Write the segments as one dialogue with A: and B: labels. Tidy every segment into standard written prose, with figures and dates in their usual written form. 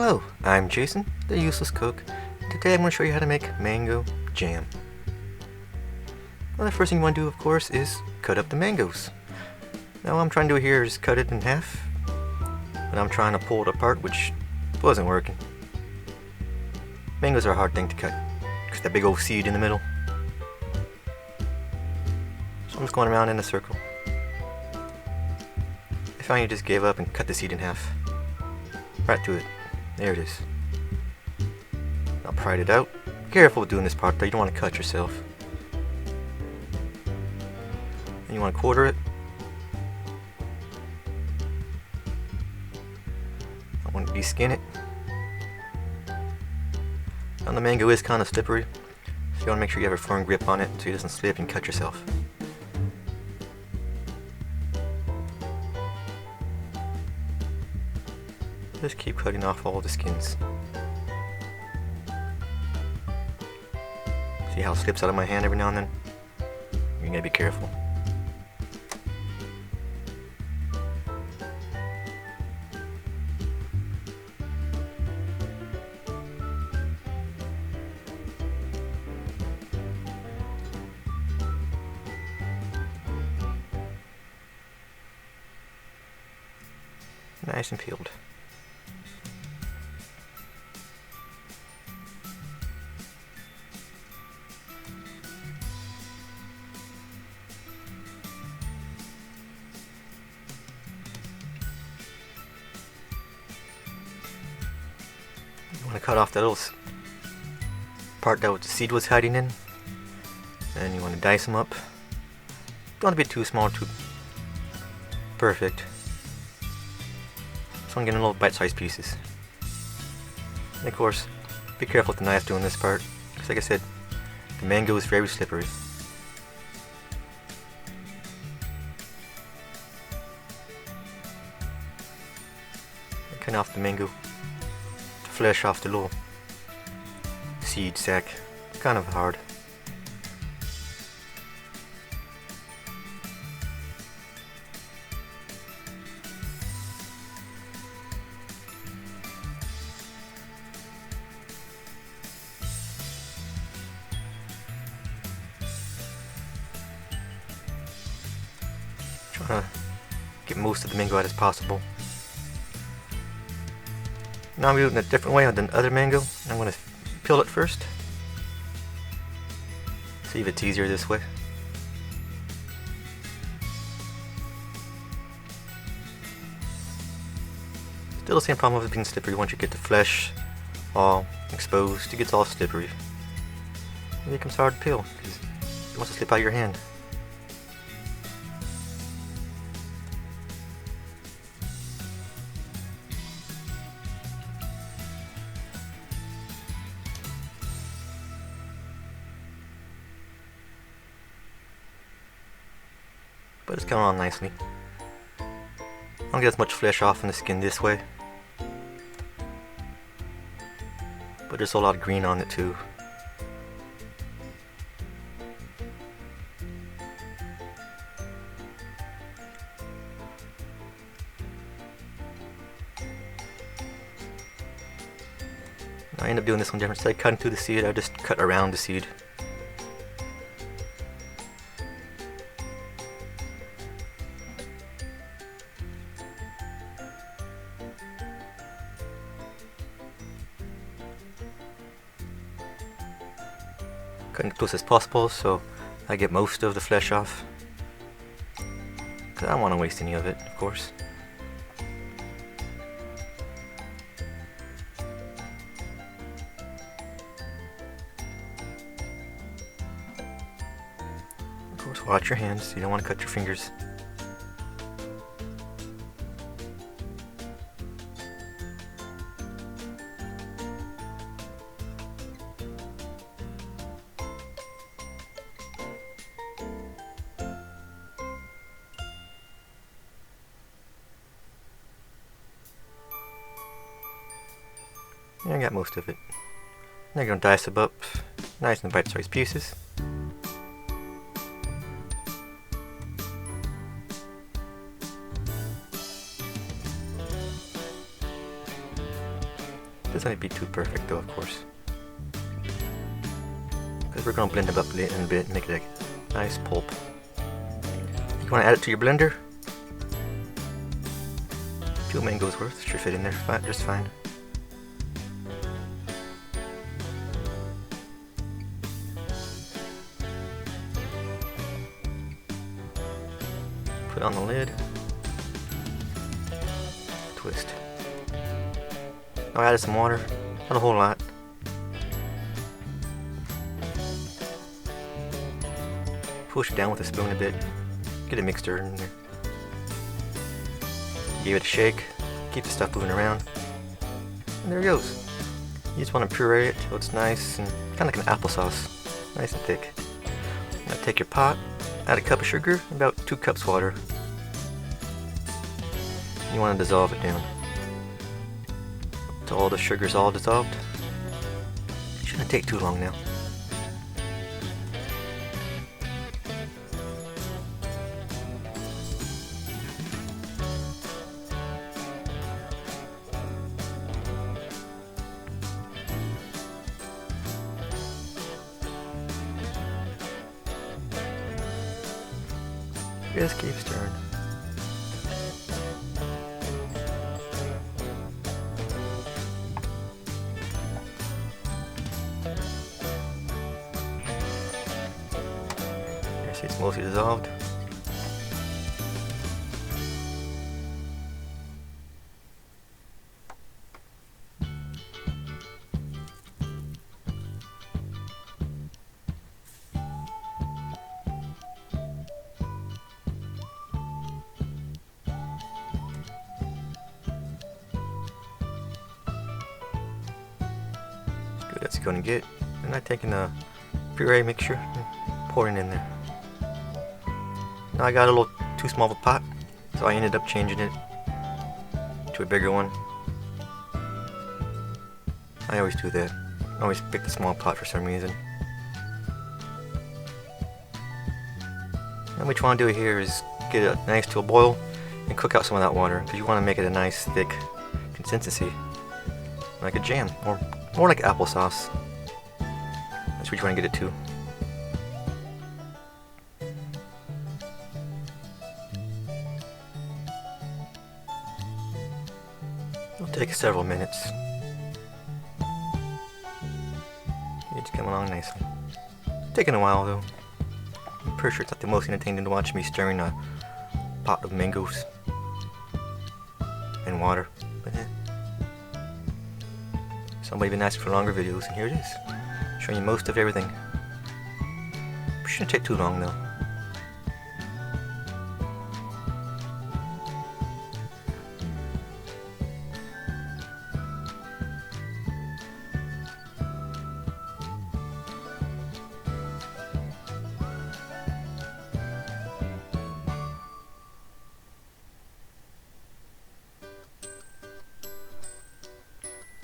A: Hello, I'm Jason, the Useless Cook. Today I'm going to show you how to make mango jam. Well, the first thing you want to do, of course, is cut up the mangoes. Now what I'm trying to do here is cut it in half, but I'm trying to pull it apart, which wasn't working. Mangoes are a hard thing to cut, because that big old seed in the middle. So I'm just going around in a circle. I finally just gave up and cut the seed in half. Right through it. There it is. I'll pry it out. Careful with doing this part though, you don't want to cut yourself. And you want to quarter it. I want to de-skin it. Now the mango is kind of slippery, so you want to make sure you have a firm grip on it so it doesn't slip and cut yourself. Just keep cutting off all the skins. See how it slips out of my hand every now and then? You gotta be careful. Nice and peeled. You want to cut off that little part that the seed was hiding in, and you want to dice them up. Don't want to be too small, too perfect. So I'm getting little bite-sized pieces. And of course, be careful with the knife doing this part, because like I said, the mango is very slippery. Cut off the mango, the flesh off the little seed sac. Kind of hard. Trying to get most of the mango out as possible. Now I'm doing it a different way than other mango. I'm going to peel it first. See if it's easier this way. Still the same problem with it being slippery. Once you get the flesh all exposed, it gets all slippery. It becomes hard to peel because it wants to slip out of your hand. But it's coming on nicely. I don't get as much flesh off in the skin this way, but there's a lot of green on it too. I end up doing this one different. Instead of cutting through the seed, I just cut around the seed. Cutting as close as possible so I get most of the flesh off, because I don't want to waste any of it, of course. Of course, watch your hands, you don't want to cut your fingers. I got most of it. Now I'm going to dice it up nice and bite-sized pieces. Doesn't have to be too perfect though, of course. Because we're going to blend them up a little bit and make it a nice pulp. You want to add it to your blender? 2 mangoes worth should fit in there just fine. Put on the lid. Twist. Now I added some water, not a whole lot. Push it down with a spoon a bit. Get it mixed in there. Give it a shake. Keep the stuff moving around. And there it goes. You just want to puree it till it's nice and kind of like an applesauce. Nice and thick. Now take your pot, add a cup of sugar, about 2 cups water. You want to dissolve it down. Till all the sugar's all dissolved. Shouldn't take too long now. Just keep stirring. See, it's mostly dissolved. Good, that's going to get. And I'm taking the puree mixture and pouring it in there. Now I got a little too small of a pot, so I ended up changing it to a bigger one. I always do that. I always pick the small pot for some reason. And what you want to do here is get it nice to a boil and cook out some of that water, because you want to make it a nice thick consistency, like a jam, or more like applesauce. That's what you want to get it to. It'll take several minutes. It's coming along nicely. Taking a while though. I'm pretty sure it's not the most entertaining to watch me stirring a pot of mangoes and water. But somebody been asking for longer videos, and here it is. Showing you most of everything. Shouldn't take too long though.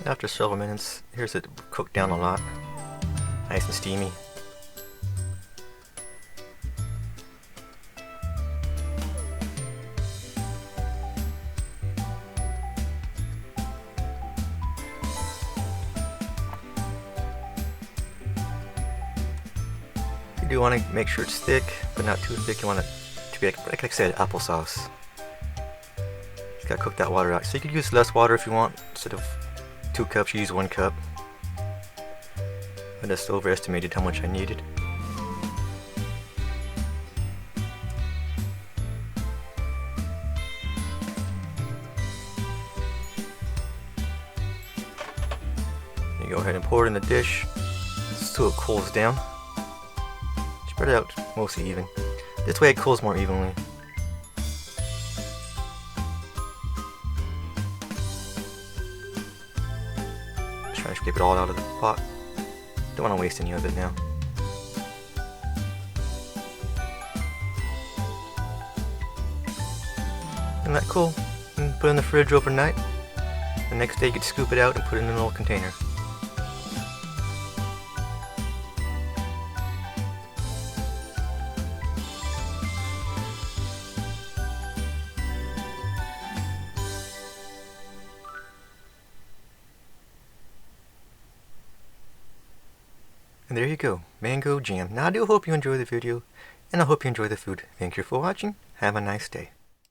A: After several minutes, here's it cooked down a lot. Nice and steamy. You do want to make sure it's thick, but not too thick. You want it to be like I said, applesauce. Just gotta cook that water out. So you could use less water if you want. Instead of 2 cups, you use 1 cup. I just overestimated how much I needed. You go ahead and pour it in the dish so it cools down. Spread it out mostly even. This way it cools more evenly. Trying to scrape it all out of the pot. Don't want to waste any of it now. And that cool. And put it in the fridge overnight. The next day you could scoop it out and put it in a little container. And there you go, mango jam. Now I do hope you enjoy the video, and I hope you enjoy the food. Thank you for watching. Have a nice day.